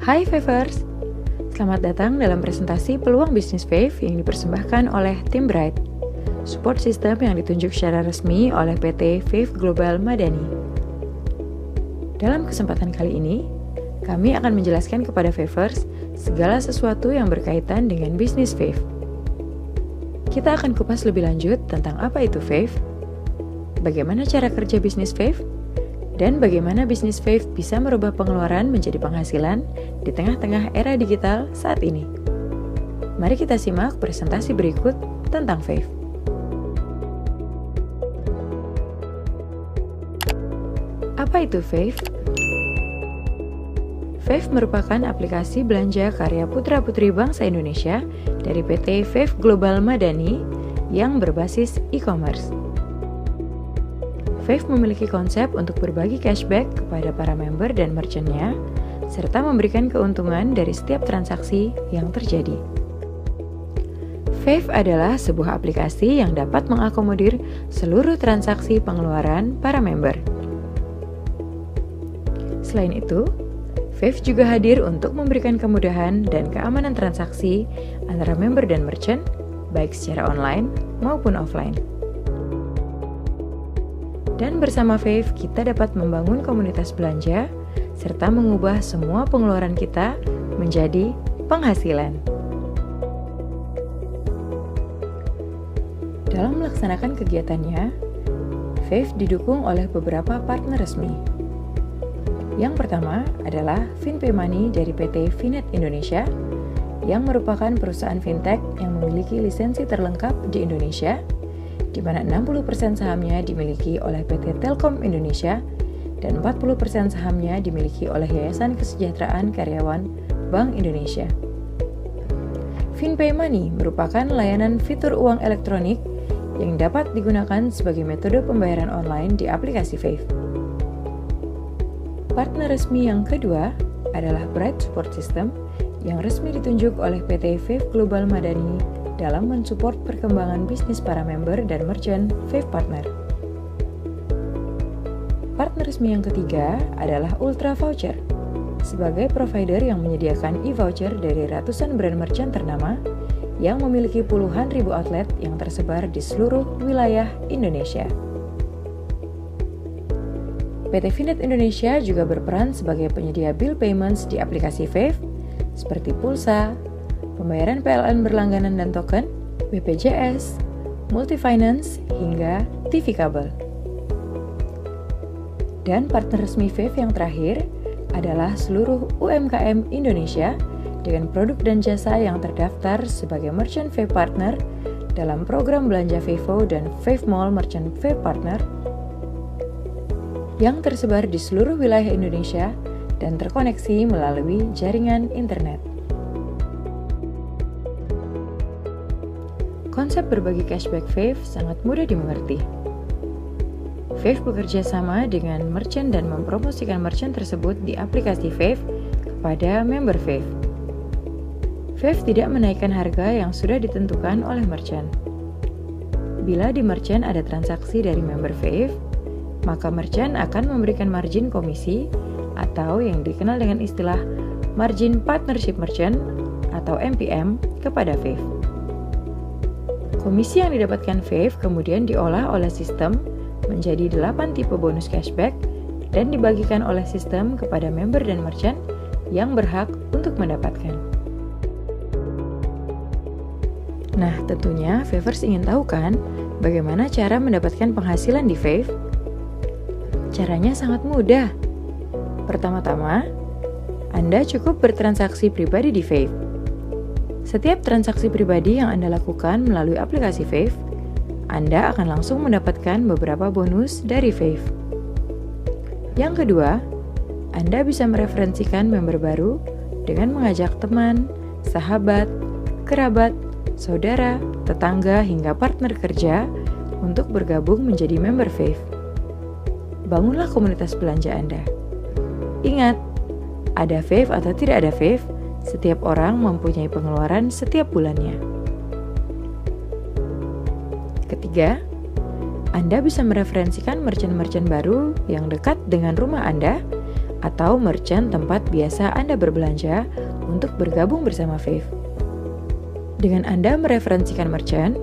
Hai Favers, selamat datang dalam presentasi peluang bisnis Fave yang dipersembahkan oleh tim Bright, support system yang ditunjuk secara resmi oleh PT Fave Global Madani. Dalam kesempatan kali ini, kami akan menjelaskan kepada Favers segala sesuatu yang berkaitan dengan bisnis Fave. Kita akan kupas lebih lanjut tentang apa itu Fave, bagaimana cara kerja bisnis Fave, dan bagaimana bisnis Fave bisa merubah pengeluaran menjadi penghasilan di tengah-tengah era digital saat ini. Mari kita simak presentasi berikut tentang Fave. Apa itu Fave? Fave merupakan aplikasi belanja karya putra-putri bangsa Indonesia dari PT Fave Global Madani yang berbasis e-commerce. Fave memiliki konsep untuk berbagi cashback kepada para member dan merchant-nya, serta memberikan keuntungan dari setiap transaksi yang terjadi. Fave adalah sebuah aplikasi yang dapat mengakomodir seluruh transaksi pengeluaran para member. Selain itu, Fave juga hadir untuk memberikan kemudahan dan keamanan transaksi antara member dan merchant, baik secara online maupun offline. Dan bersama Fave, kita dapat membangun komunitas belanja, serta mengubah semua pengeluaran kita menjadi penghasilan. Dalam melaksanakan kegiatannya, Fave didukung oleh beberapa partner resmi. Yang pertama adalah FinPay Money dari PT Finet Indonesia, yang merupakan perusahaan fintech yang memiliki lisensi terlengkap di Indonesia, di mana 60% sahamnya dimiliki oleh PT Telkom Indonesia dan 40% sahamnya dimiliki oleh Yayasan Kesejahteraan Karyawan Bank Indonesia. FinPay Money merupakan layanan fitur uang elektronik yang dapat digunakan sebagai metode pembayaran online di aplikasi Fave. Partner resmi yang kedua adalah Bright Support System yang resmi ditunjuk oleh PT Fave Global Madani dalam mensupport perkembangan bisnis para member dan merchant Fave Partner. Partner resmi yang ketiga adalah Ultra Voucher, sebagai provider yang menyediakan e-voucher dari ratusan brand merchant ternama yang memiliki puluhan ribu outlet yang tersebar di seluruh wilayah Indonesia. PT Finet Indonesia juga berperan sebagai penyedia bill payments di aplikasi Fave, seperti pulsa, pembayaran PLN berlangganan dan token, BPJS, multi-finance, hingga TV kabel. Dan partner resmi Fave yang terakhir adalah seluruh UMKM Indonesia dengan produk dan jasa yang terdaftar sebagai Merchant Fave Partner dalam program belanja Vivo dan Fave Mall Merchant Fave Partner yang tersebar di seluruh wilayah Indonesia dan terkoneksi melalui jaringan internet. Konsep berbagi cashback Fave sangat mudah dimengerti. Fave bekerja sama dengan merchant dan mempromosikan merchant tersebut di aplikasi Fave kepada member Fave. Fave tidak menaikkan harga yang sudah ditentukan oleh merchant. Bila di merchant ada transaksi dari member Fave, maka merchant akan memberikan margin komisi atau yang dikenal dengan istilah Margin Partnership Merchant atau MPM kepada Fave. Komisi yang didapatkan Fave kemudian diolah oleh sistem menjadi 8 tipe bonus cashback dan dibagikan oleh sistem kepada member dan merchant yang berhak untuk mendapatkan. Nah, tentunya Favers ingin tahu kan bagaimana cara mendapatkan penghasilan di Fave? Caranya sangat mudah. Pertama-tama, Anda cukup bertransaksi pribadi di Fave. Setiap transaksi pribadi yang Anda lakukan melalui aplikasi Fave, Anda akan langsung mendapatkan beberapa bonus dari Fave. Yang kedua, Anda bisa mereferensikan member baru dengan mengajak teman, sahabat, kerabat, saudara, tetangga, hingga partner kerja untuk bergabung menjadi member Fave. Bangunlah komunitas belanja Anda. Ingat, ada Fave atau tidak ada Fave, setiap orang mempunyai pengeluaran setiap bulannya. Ketiga, Anda bisa mereferensikan merchant-merchant baru yang dekat dengan rumah Anda atau merchant tempat biasa Anda berbelanja untuk bergabung bersama Fave. Dengan Anda mereferensikan merchant,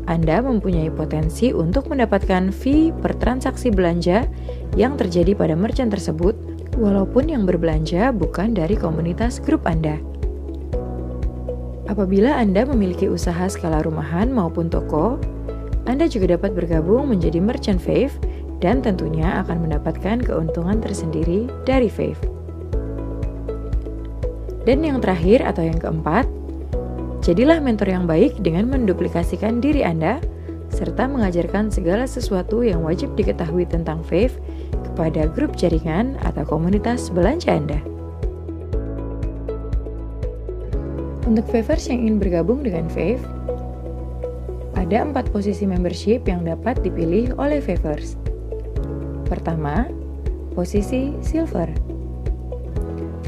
Anda mempunyai potensi untuk mendapatkan fee per transaksi belanja yang terjadi pada merchant tersebut, walaupun yang berbelanja bukan dari komunitas grup Anda. Apabila Anda memiliki usaha skala rumahan maupun toko, Anda juga dapat bergabung menjadi merchant Fave dan tentunya akan mendapatkan keuntungan tersendiri dari Fave. Dan yang terakhir atau yang keempat, jadilah mentor yang baik dengan menduplikasikan diri Anda serta mengajarkan segala sesuatu yang wajib diketahui tentang Fave kepada grup jaringan atau komunitas belanja Anda. Untuk Favers yang ingin bergabung dengan Fave, ada 4 posisi membership yang dapat dipilih oleh Favers. Pertama, posisi Silver.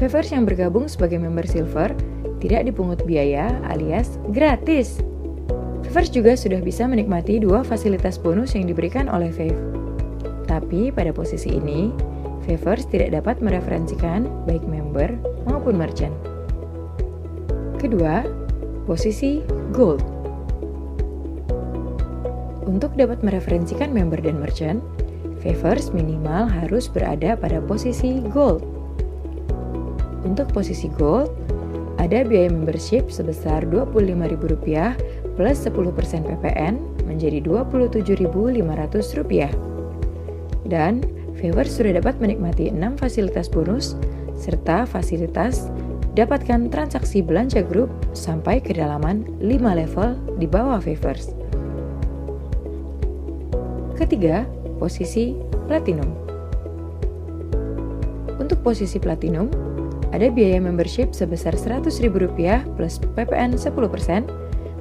Favers yang bergabung sebagai member Silver tidak dipungut biaya alias gratis. Favers juga sudah bisa menikmati 2 fasilitas bonus yang diberikan oleh Fave. Tapi pada posisi ini, Favers tidak dapat mereferensikan baik member maupun merchant. Kedua, posisi Gold. Untuk dapat mereferensikan member dan merchant, Favers minimal harus berada pada posisi Gold. Untuk posisi Gold, ada biaya membership sebesar Rp25.000 plus 10% PPN menjadi Rp27.500. Dan Favers sudah dapat menikmati 6 fasilitas bonus serta fasilitas dapatkan transaksi belanja grup sampai kedalaman 5 level di bawah Favers. Ketiga, posisi Platinum. Untuk posisi Platinum, ada biaya membership sebesar Rp100.000 plus PPN 10%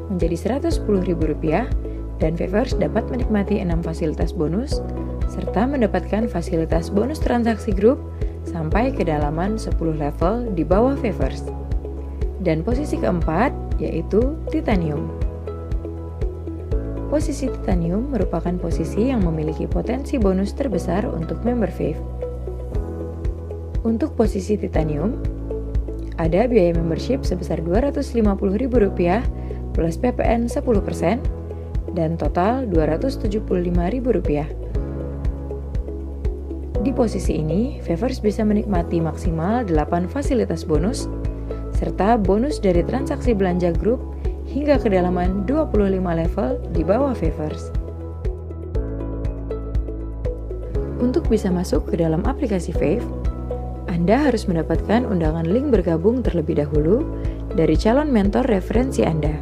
menjadi Rp110.000 dan Favers dapat menikmati 6 fasilitas bonus serta mendapatkan fasilitas bonus transaksi grup sampai kedalaman 10 level di bawah Favers. Dan posisi keempat yaitu Titanium. Posisi Titanium merupakan posisi yang memiliki potensi bonus terbesar untuk member Fave. Untuk posisi Titanium, ada biaya membership sebesar Rp250.000 plus PPN 10% dan total Rp275.000. Di posisi ini, Favers bisa menikmati maksimal 8 fasilitas bonus serta bonus dari transaksi belanja grup hingga kedalaman 25 level di bawah Favers. Untuk bisa masuk ke dalam aplikasi Fave, Anda harus mendapatkan undangan link bergabung terlebih dahulu dari calon mentor referensi Anda.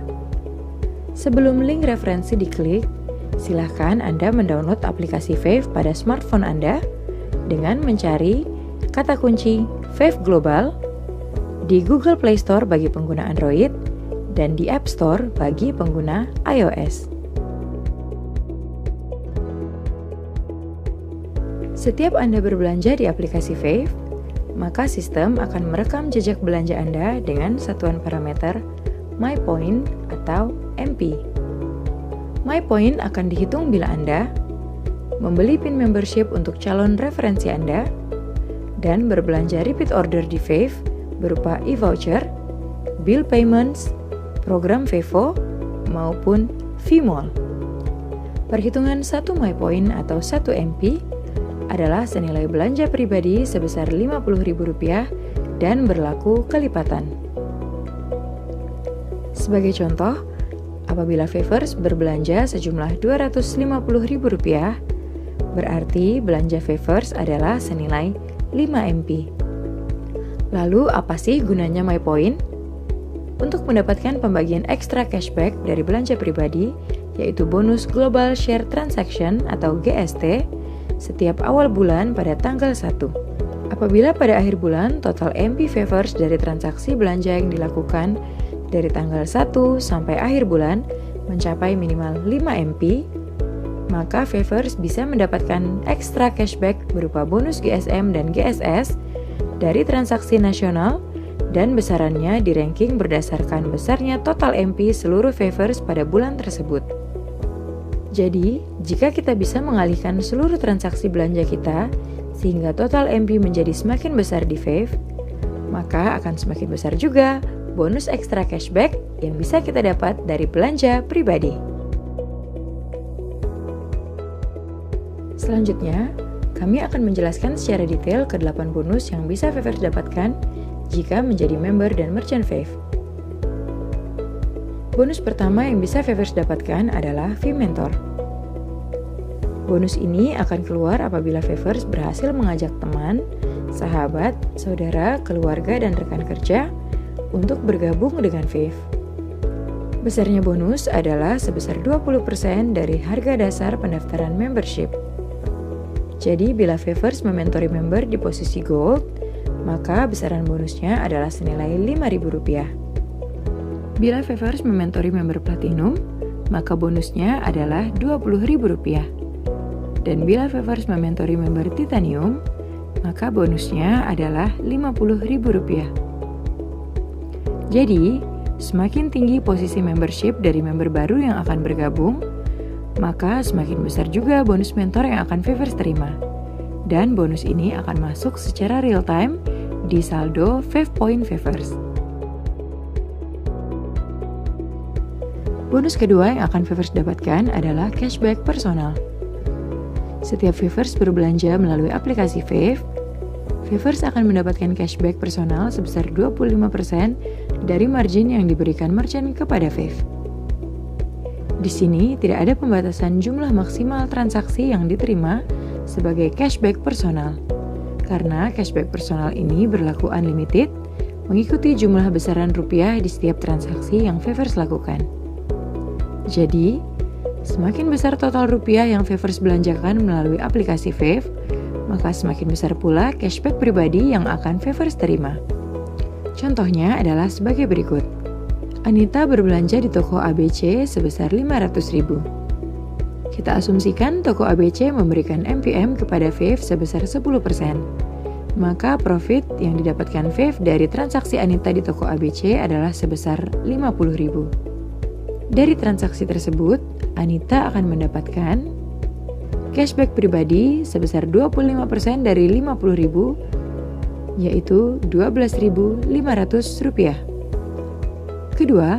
Sebelum link referensi diklik, silahkan Anda mendownload aplikasi Fave pada smartphone Anda dengan mencari kata kunci Fave Global di Google Play Store bagi pengguna Android dan di App Store bagi pengguna iOS. Setiap Anda berbelanja di aplikasi Fave, maka sistem akan merekam jejak belanja Anda dengan satuan parameter MyPoint atau MP. MyPoint akan dihitung bila Anda membeli pin membership untuk calon referensi Anda dan berbelanja repeat order di Fave berupa e-voucher, bill payments, program Vevo, maupun V-Mall. Perhitungan 1 MyPoint atau 1 MP adalah senilai belanja pribadi sebesar Rp50.000 dan berlaku kelipatan. Sebagai contoh, apabila Favers berbelanja sejumlah Rp250.000, berarti belanja Favers adalah senilai 5 MP. Lalu apa sih gunanya MyPoint? Untuk mendapatkan pembagian ekstra cashback dari belanja pribadi, yaitu bonus Global Share Transaction atau GST, setiap awal bulan pada tanggal 1. Apabila pada akhir bulan total MP Favers dari transaksi belanja yang dilakukan dari tanggal 1 sampai akhir bulan mencapai minimal 5 MP, maka Favers bisa mendapatkan ekstra cashback berupa bonus GSM dan GSS dari transaksi nasional dan besarannya di ranking berdasarkan besarnya total MP seluruh Favers pada bulan tersebut. Jadi, jika kita bisa mengalihkan seluruh transaksi belanja kita sehingga total MP menjadi semakin besar di Fave, maka akan semakin besar juga bonus ekstra cashback yang bisa kita dapat dari belanja pribadi. Selanjutnya, kami akan menjelaskan secara detail ke-8 bonus yang bisa Favers dapatkan jika menjadi member dan merchant Fave. Bonus pertama yang bisa Favers dapatkan adalah Fee Mentor. Bonus ini akan keluar apabila Favers berhasil mengajak teman, sahabat, saudara, keluarga, dan rekan kerja untuk bergabung dengan Fave. Besarnya bonus adalah sebesar 20% dari harga dasar pendaftaran membership. Jadi bila Favers mementori member di posisi Gold, maka besaran bonusnya adalah senilai Rp5.000. Bila Favers mementori member Platinum, maka bonusnya adalah Rp20.000. Dan bila Favers mementori member Titanium, maka bonusnya adalah Rp50.000. Jadi, semakin tinggi posisi membership dari member baru yang akan bergabung, maka semakin besar juga bonus mentor yang akan Favers terima. Dan bonus ini akan masuk secara real time di saldo Fave Point Favers. Bonus kedua yang akan Favers dapatkan adalah cashback personal. Setiap Favers berbelanja melalui aplikasi Fave, Favers akan mendapatkan cashback personal sebesar 25% dari margin yang diberikan merchant kepada Fave. Di sini tidak ada pembatasan jumlah maksimal transaksi yang diterima sebagai cashback personal, karena cashback personal ini berlaku unlimited, mengikuti jumlah besaran rupiah di setiap transaksi yang Favers lakukan. Jadi, semakin besar total rupiah yang Favers belanjakan melalui aplikasi Fave, maka semakin besar pula cashback pribadi yang akan Favers terima. Contohnya adalah sebagai berikut. Anita berbelanja di toko ABC sebesar Rp500.000. Kita asumsikan toko ABC memberikan MPM kepada Fave sebesar 10%. Maka profit yang didapatkan Fave dari transaksi Anita di toko ABC adalah sebesar Rp50.000. Dari transaksi tersebut, Anita akan mendapatkan cashback pribadi sebesar 25% dari Rp50.000, yaitu Rp12.500. Kedua,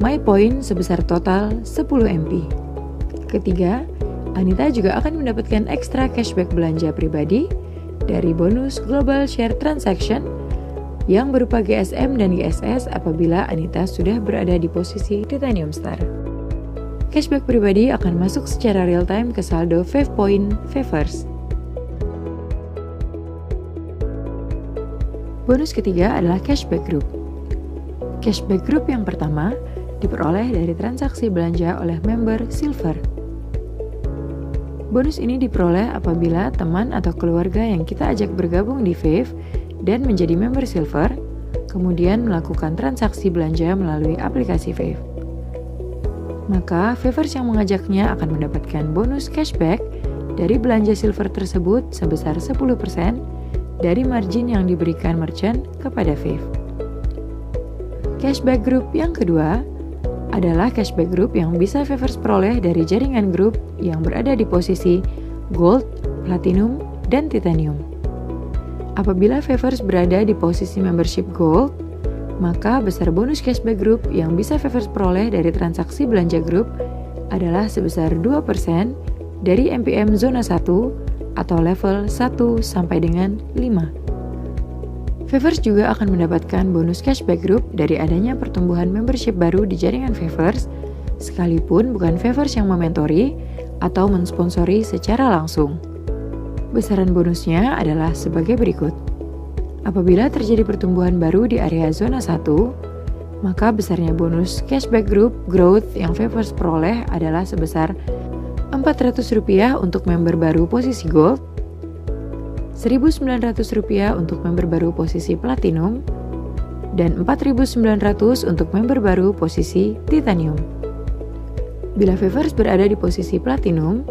My Point sebesar total 10 MP. Ketiga, Anita juga akan mendapatkan ekstra cashback belanja pribadi dari bonus Global Share Transaction yang berupa GSM dan GSS apabila Anita sudah berada di posisi Titanium Star. Cashback pribadi akan masuk secara real time ke saldo Fave Point Favers. Bonus ketiga adalah Cashback Group. Cashback Group yang pertama diperoleh dari transaksi belanja oleh member Silver. Bonus ini diperoleh apabila teman atau keluarga yang kita ajak bergabung di Fave dan menjadi member Silver, kemudian melakukan transaksi belanja melalui aplikasi Fave. Maka Favers yang mengajaknya akan mendapatkan bonus cashback dari belanja Silver tersebut sebesar 10% dari margin yang diberikan merchant kepada Fave. Cashback Group yang kedua adalah cashback group yang bisa Favers peroleh dari jaringan grup yang berada di posisi Gold, Platinum, dan Titanium. Apabila Favers berada di posisi membership Gold, maka besar bonus cashback group yang bisa Favers peroleh dari transaksi belanja grup adalah sebesar 2% dari MPM zona 1 atau level 1 sampai dengan 5. Favers juga akan mendapatkan bonus cashback group dari adanya pertumbuhan membership baru di jaringan Favers, sekalipun bukan Favers yang mementori atau mensponsori secara langsung. Besaran bonusnya adalah sebagai berikut. Apabila terjadi pertumbuhan baru di area zona 1, maka besarnya bonus cashback group growth yang Favers peroleh adalah sebesar Rp400 untuk member baru posisi Gold, Rp1.900 untuk member baru posisi Platinum, dan Rp4.900 untuk member baru posisi Titanium. Bila Favers berada di posisi Platinum,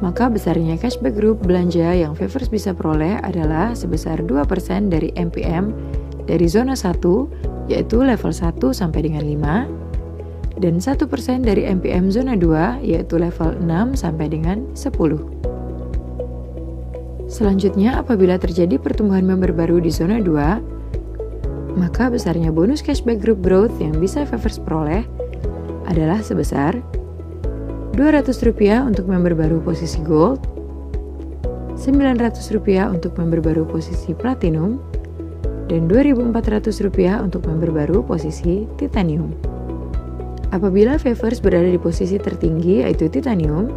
maka besarnya cashback group belanja yang Favers bisa peroleh adalah sebesar 2% dari MPM dari zona 1, yaitu level 1 sampai dengan 5, dan 1% dari MPM zona 2, yaitu level 6 sampai dengan 10. Selanjutnya, apabila terjadi pertumbuhan member baru di zona 2, maka besarnya bonus cashback group growth yang bisa Favers peroleh adalah sebesar Rp200 untuk member baru posisi gold, Rp900 untuk member baru posisi platinum, dan Rp2.400 untuk member baru posisi titanium. Apabila Favers berada di posisi tertinggi yaitu titanium,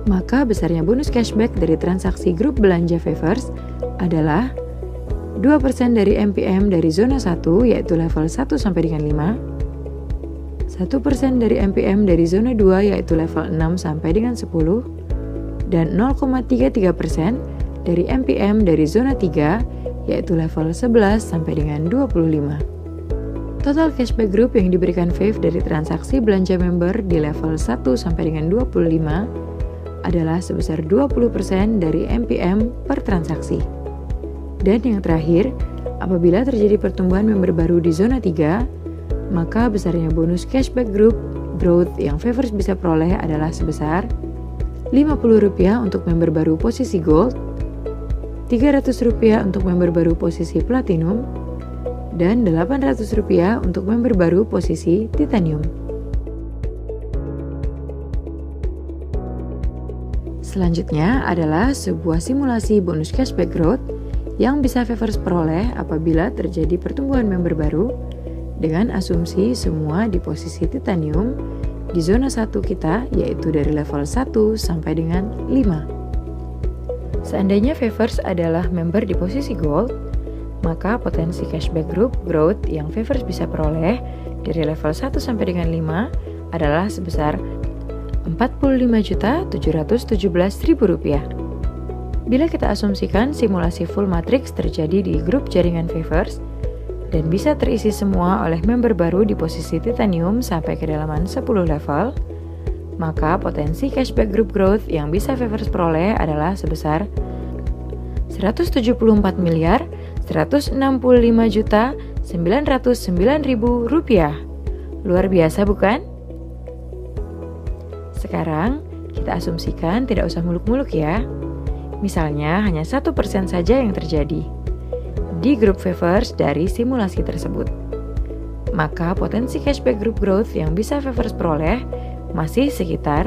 maka besarnya bonus cashback dari transaksi grup belanja Favers adalah 2% dari MPM dari zona 1 yaitu level 1 sampai dengan 5, 1% dari MPM dari zona 2 yaitu level 6 sampai dengan 10, dan 0,33% dari MPM dari zona 3 yaitu level 11 sampai dengan 25. Total cashback group yang diberikan Fave dari transaksi belanja member di level 1 sampai dengan 25 adalah sebesar 20% dari MPM per transaksi. Dan yang terakhir, apabila terjadi pertumbuhan member baru di zona 3, maka besarnya bonus cashback group growth yang Favers bisa peroleh adalah sebesar Rp50 untuk member baru posisi gold, Rp300 untuk member baru posisi platinum, dan Rp800 untuk member baru posisi titanium. Selanjutnya adalah sebuah simulasi bonus cashback growth yang bisa Favers peroleh apabila terjadi pertumbuhan member baru dengan asumsi semua di posisi titanium di zona 1 kita yaitu dari level 1 sampai dengan 5. Seandainya Favers adalah member di posisi gold, maka potensi cashback group growth yang Favers bisa peroleh dari level 1 sampai dengan 5 adalah sebesar Rp45.717.000. Bila kita asumsikan simulasi full matrix terjadi di grup jaringan Favers dan bisa terisi semua oleh member baru di posisi titanium sampai kedalaman 10 level, maka potensi cashback group growth yang bisa Favers peroleh adalah sebesar Rp174.165.909.000. Luar biasa bukan? Sekarang kita asumsikan tidak usah muluk-muluk ya. Misalnya hanya 1% saja yang terjadi di grup Favers dari simulasi tersebut. Maka potensi cashback group growth yang bisa Favers peroleh masih sekitar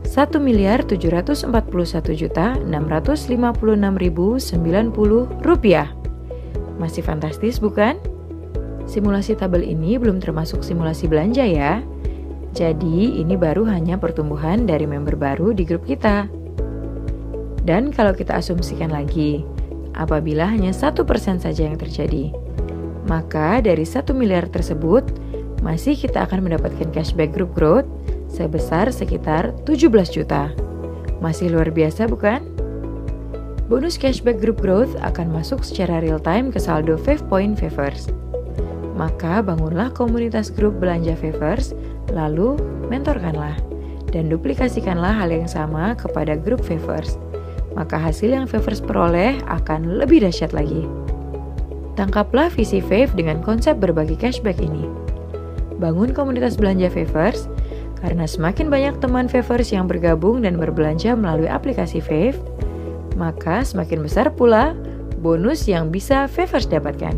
Rp1.741.656.090. Masih fantastis bukan? Simulasi tabel ini belum termasuk simulasi belanja ya. Jadi ini baru hanya pertumbuhan dari member baru di grup kita. Dan kalau kita asumsikan lagi, apabila hanya 1% saja yang terjadi, maka dari 1 miliar tersebut masih kita akan mendapatkan cashback group growth sebesar sekitar 17 juta. Masih luar biasa bukan? Bonus cashback group growth akan masuk secara real time ke saldo Fave Point Favers. Maka bangunlah komunitas grup belanja Favers, lalu mentorkanlah dan duplikasikanlah hal yang sama kepada grup Favers. Maka hasil yang Favers peroleh akan lebih dahsyat lagi. Tangkaplah visi Fave dengan konsep berbagi cashback ini. Bangun komunitas belanja Favers, karena semakin banyak teman Favers yang bergabung dan berbelanja melalui aplikasi Fave, maka semakin besar pula bonus yang bisa Favers dapatkan.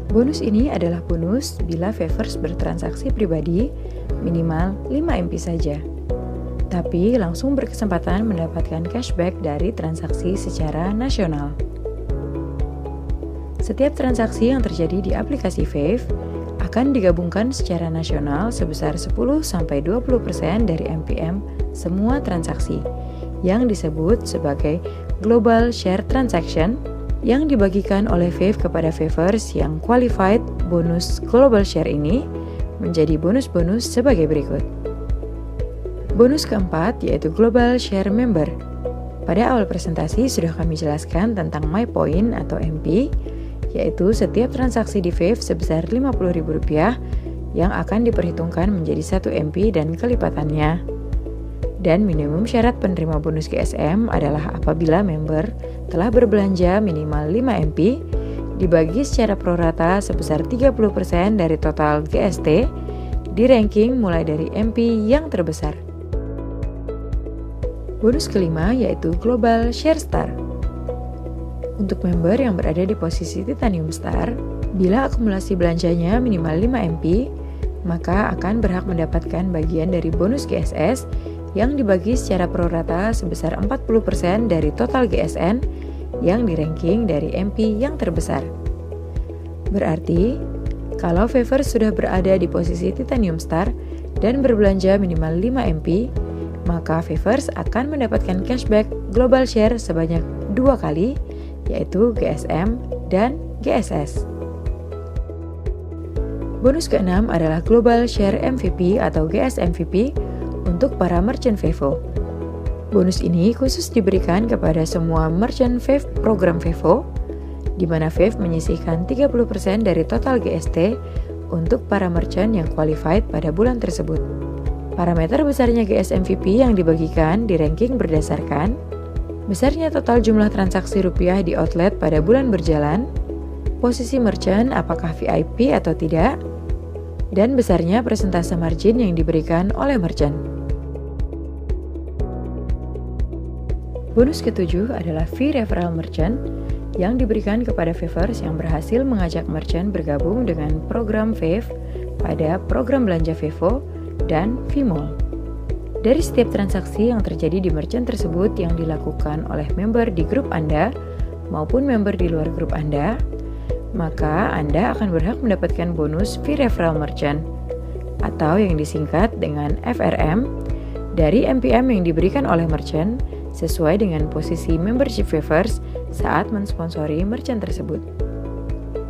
Bonus ini adalah bonus bila Favers bertransaksi pribadi minimal 5 MP saja, tapi langsung berkesempatan mendapatkan cashback dari transaksi secara nasional. Setiap transaksi yang terjadi di aplikasi Fave akan digabungkan secara nasional sebesar 10-20% dari MPM semua transaksi yang disebut sebagai Global Share Transaction yang dibagikan oleh Fave kepada Favers yang qualified. Bonus Global Share ini menjadi bonus-bonus sebagai berikut. Bonus keempat yaitu Global Share Member. Pada awal presentasi sudah kami jelaskan tentang My Point atau MP, yaitu setiap transaksi di Fave sebesar Rp50.000 yang akan diperhitungkan menjadi 1 MP dan kelipatannya. Dan minimum syarat penerima bonus GSM adalah apabila member telah berbelanja minimal 5 MP dibagi secara prorata sebesar 30% dari total GST di ranking mulai dari MP yang terbesar. Bonus kelima yaitu Global Share Star. Untuk member yang berada di posisi Titanium Star, bila akumulasi belanjanya minimal 5 MP, maka akan berhak mendapatkan bagian dari bonus GSS yang dibagi secara prorata sebesar 40% dari total GSN yang di-ranking dari MP yang terbesar. Berarti, kalau Favors sudah berada di posisi Titanium Star dan berbelanja minimal 5 MP, maka Favors akan mendapatkan cashback Global Share sebanyak 2 kali, yaitu GSM dan GSS. Bonus keenam adalah Global Share MVP atau GS MVP untuk para merchant Vevo. Bonus ini khusus diberikan kepada semua merchant Vev program Vevo, di mana Vev menyisihkan 30% dari total GST untuk para merchant yang qualified pada bulan tersebut. Parameter besarnya GS MVP yang dibagikan di ranking berdasarkan besarnya total jumlah transaksi rupiah di outlet pada bulan berjalan, posisi merchant apakah VIP atau tidak, dan besarnya persentase margin yang diberikan oleh merchant. Bonus ketujuh adalah fee referral merchant yang diberikan kepada Favors yang berhasil mengajak merchant bergabung dengan program Vev pada program belanja Vevo dan Vmall. Dari setiap transaksi yang terjadi di merchant tersebut yang dilakukan oleh member di grup Anda maupun member di luar grup Anda, maka Anda akan berhak mendapatkan bonus fee referral merchant atau yang disingkat dengan FRM dari MPM yang diberikan oleh merchant sesuai dengan posisi membership Favors saat mensponsori merchant tersebut.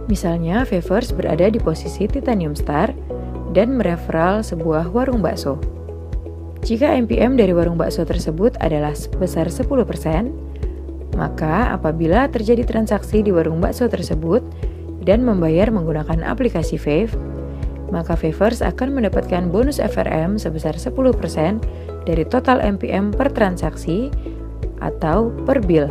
Misalnya Favors berada di posisi Titanium Star dan mereferral sebuah warung bakso. Jika MPM dari warung bakso tersebut adalah sebesar 10%, maka apabila terjadi transaksi di warung bakso tersebut dan membayar menggunakan aplikasi Vev, maka Favors akan mendapatkan bonus FRM sebesar 10% dari total MPM per transaksi atau per bill.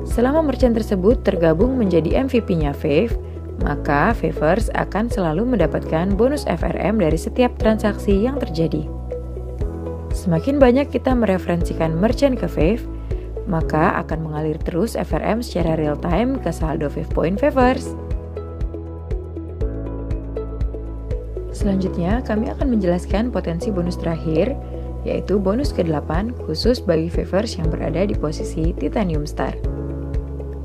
Selama merchant tersebut tergabung menjadi MVP-nya Vev, maka Favors akan selalu mendapatkan bonus FRM dari setiap transaksi yang terjadi. Semakin banyak kita mereferensikan merchant ke Vev, maka akan mengalir terus FRM secara real time ke saldo Vev Point Favors. Selanjutnya, kami akan menjelaskan potensi bonus terakhir, yaitu bonus ke-8 khusus bagi Favors yang berada di posisi Titanium Star.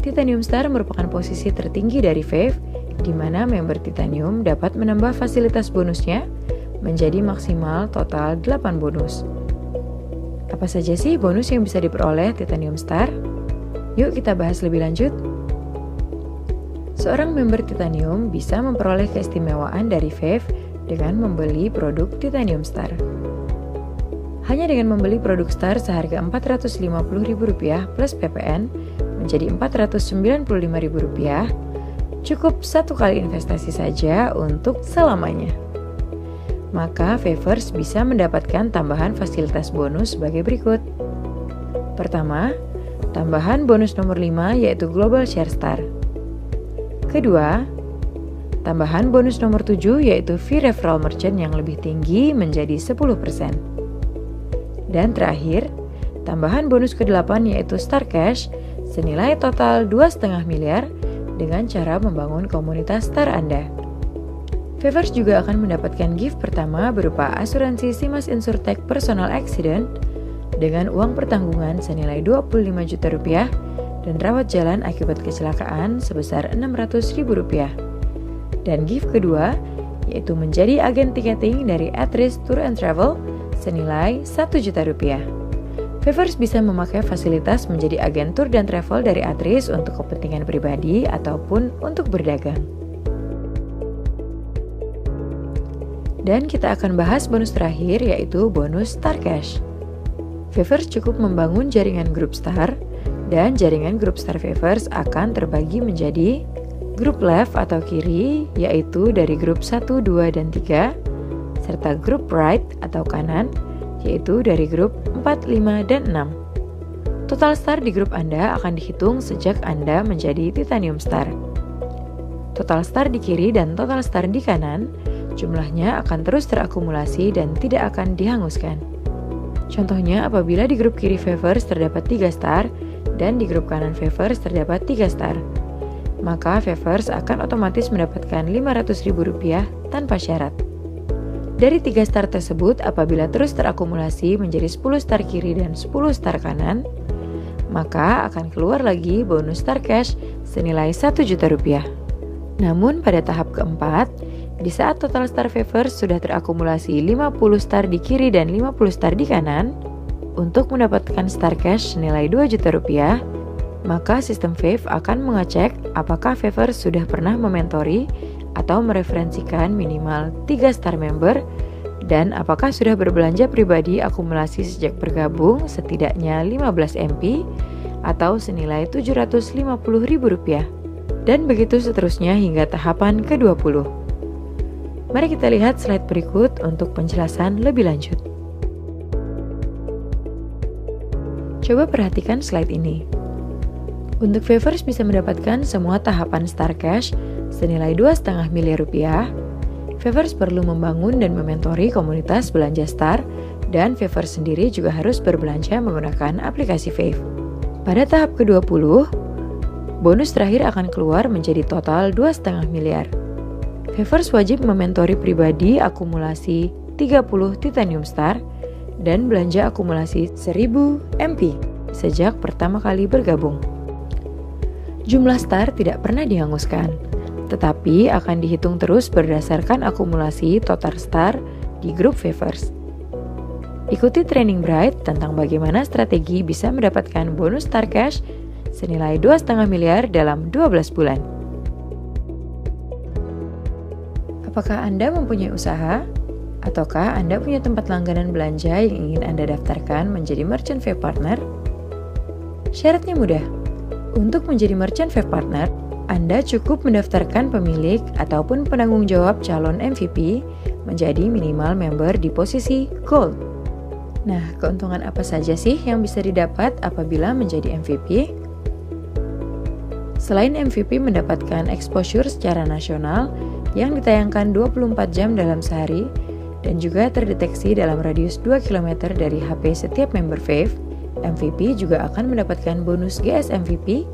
Titanium Star merupakan posisi tertinggi dari Vev, di mana member Titanium dapat menambah fasilitas bonusnya menjadi maksimal total 8 bonus. Apa saja sih bonus yang bisa diperoleh Titanium Star? Yuk kita bahas lebih lanjut. Seorang member Titanium bisa memperoleh keistimewaan dari Vev dengan membeli produk Titanium Star. Hanya dengan membeli produk Star seharga Rp450.000 plus PPN menjadi Rp495.000, cukup satu kali investasi saja untuk selamanya. Maka Favors bisa mendapatkan tambahan fasilitas bonus sebagai berikut. Pertama, tambahan bonus nomor 5 yaitu Global Share Star. Kedua, tambahan bonus nomor 7 yaitu fee referral merchant yang lebih tinggi menjadi 10%. Dan terakhir, tambahan bonus ke-8 yaitu Star Cash senilai total 2,5 miliar dengan cara membangun komunitas Star Anda. Favors juga akan mendapatkan gift pertama berupa asuransi Simas Insurtech Personal Accident dengan uang pertanggungan senilai Rp25 juta dan rawat jalan akibat kecelakaan sebesar Rp600.000. Dan gift kedua yaitu menjadi agen tiketing dari At-Risk Tour and Travel senilai Rp1 juta. Favors bisa memakai fasilitas menjadi agen tour dan travel dari At-Risk untuk kepentingan pribadi ataupun untuk berdagang. Dan kita akan bahas bonus terakhir yaitu bonus Star Cash. Favors cukup membangun jaringan grup Star dan jaringan grup Star Favors akan terbagi menjadi grup left atau kiri yaitu dari grup 1, 2, dan 3 serta grup right atau kanan yaitu dari grup 4, 5, dan 6. Total Star di grup Anda akan dihitung sejak Anda menjadi Titanium Star. Total Star di kiri dan total Star di kanan jumlahnya akan terus terakumulasi dan tidak akan dihanguskan. Contohnya apabila di grup kiri Favors terdapat 3 star dan di grup kanan Favors terdapat 3 star, maka Favors akan otomatis mendapatkan Rp500.000 tanpa syarat. Dari 3 star tersebut, apabila terus terakumulasi menjadi 10 star kiri dan 10 star kanan, maka akan keluar lagi bonus star cash senilai Rp1 juta. Namun pada tahap keempat, di saat total star Favors sudah terakumulasi 50 star di kiri dan 50 star di kanan, untuk mendapatkan star cash senilai Rp2 juta, maka sistem Fave akan mengecek apakah Favors sudah pernah mementori atau mereferensikan minimal 3 star member dan apakah sudah berbelanja pribadi akumulasi sejak bergabung setidaknya 15 MP atau senilai Rp750.000 dan begitu seterusnya hingga tahapan ke-20. Mari kita lihat slide berikut untuk penjelasan lebih lanjut. Coba perhatikan slide ini. Untuk Favors bisa mendapatkan semua tahapan star cash senilai Rp2,5 miliar. Favors perlu membangun dan mementori komunitas belanja star dan Favors sendiri juga harus berbelanja menggunakan aplikasi Fave. Pada tahap ke-20, bonus terakhir akan keluar menjadi total Rp2,5 miliar. Favors wajib mementori pribadi akumulasi 30 Titanium Star dan belanja akumulasi 1000 MP sejak pertama kali bergabung. Jumlah star tidak pernah dihanguskan, tetapi akan dihitung terus berdasarkan akumulasi total star di grup Favors. Ikuti training Bright tentang bagaimana strategi bisa mendapatkan bonus star cash senilai Rp2,5 miliar dalam 12 bulan. Apakah Anda mempunyai usaha? Ataukah Anda punya tempat langganan belanja yang ingin Anda daftarkan menjadi Merchant Fave Partner? Syaratnya mudah. Untuk menjadi Merchant Fave Partner, Anda cukup mendaftarkan pemilik ataupun penanggung jawab calon MVP menjadi minimal member di posisi Gold. Nah, keuntungan apa saja sih yang bisa didapat apabila menjadi MVP? Selain MVP mendapatkan exposure secara nasional yang ditayangkan 24 jam dalam sehari dan juga terdeteksi dalam radius 2 km dari HP setiap member Fave, MVP juga akan mendapatkan bonus GS MVP,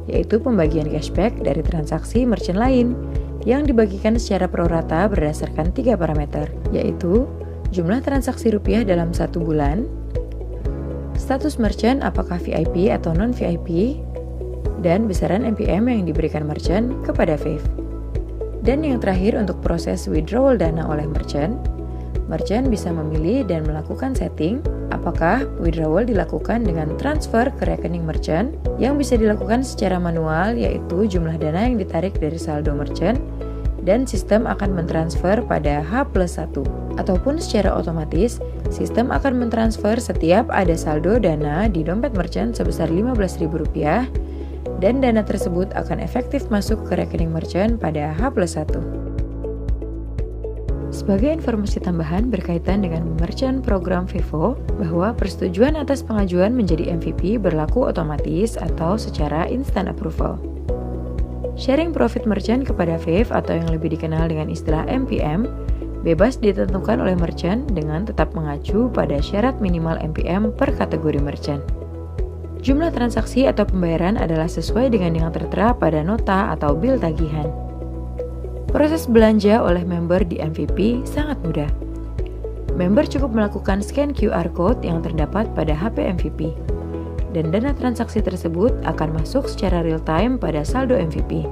yaitu pembagian cashback dari transaksi merchant lain yang dibagikan secara prorata berdasarkan 3 parameter, yaitu jumlah transaksi rupiah dalam 1 bulan, status merchant apakah VIP atau non-VIP, dan besaran MPM yang diberikan merchant kepada Fave. Dan yang terakhir untuk proses withdrawal dana oleh merchant bisa memilih dan melakukan setting apakah withdrawal dilakukan dengan transfer ke rekening merchant yang bisa dilakukan secara manual, yaitu jumlah dana yang ditarik dari saldo merchant dan sistem akan mentransfer pada H+1, ataupun secara otomatis sistem akan mentransfer setiap ada saldo dana di dompet merchant sebesar Rp15.000 dan dana tersebut akan efektif masuk ke rekening merchant pada H+1. Sebagai informasi tambahan berkaitan dengan merchant program Vivo, bahwa persetujuan atas pengajuan menjadi MVP berlaku otomatis atau secara instant approval. Sharing profit merchant kepada Fave atau yang lebih dikenal dengan istilah MPM, bebas ditentukan oleh merchant dengan tetap mengacu pada syarat minimal MPM per kategori merchant. Jumlah transaksi atau pembayaran adalah sesuai dengan yang tertera pada nota atau bil tagihan. Proses belanja oleh member di MVP sangat mudah. Member cukup melakukan scan QR Code yang terdapat pada HP MVP, dan dana transaksi tersebut akan masuk secara real-time pada saldo MVP.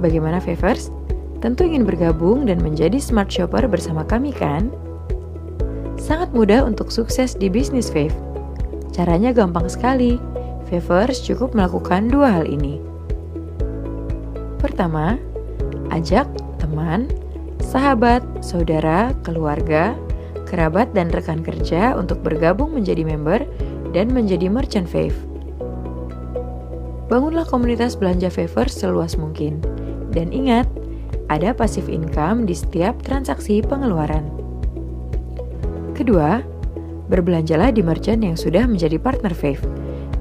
Bagaimana Favors? Tentu ingin bergabung dan menjadi smart shopper bersama kami kan? Sangat mudah untuk sukses di bisnis Fave. Caranya gampang sekali. Favors cukup melakukan 2 hal ini. Pertama, ajak teman, sahabat, saudara, keluarga, kerabat, dan rekan kerja untuk bergabung menjadi member dan menjadi merchant Fave. Bangunlah komunitas belanja Favors seluas mungkin. Dan ingat, ada passive income di setiap transaksi pengeluaran. Kedua, berbelanjalah di merchant yang sudah menjadi partner Fave,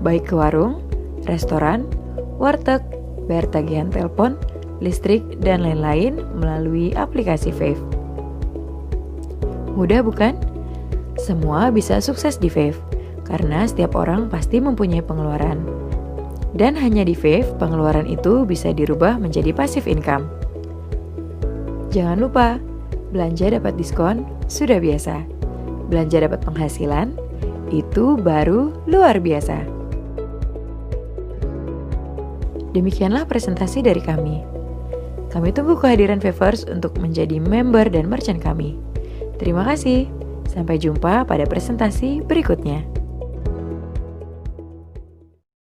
baik ke warung, restoran, warteg, bayar tagihan telepon, listrik, dan lain-lain melalui aplikasi Fave. Mudah bukan? Semua bisa sukses di Fave, karena setiap orang pasti mempunyai pengeluaran. Dan hanya di Fave, pengeluaran itu bisa dirubah menjadi passive income. Jangan lupa, belanja dapat diskon sudah biasa. Belanja dapat penghasilan, itu baru luar biasa. Demikianlah presentasi dari kami. Kami tunggu kehadiran Favers untuk menjadi member dan merchant kami. Terima kasih. Sampai jumpa pada presentasi berikutnya.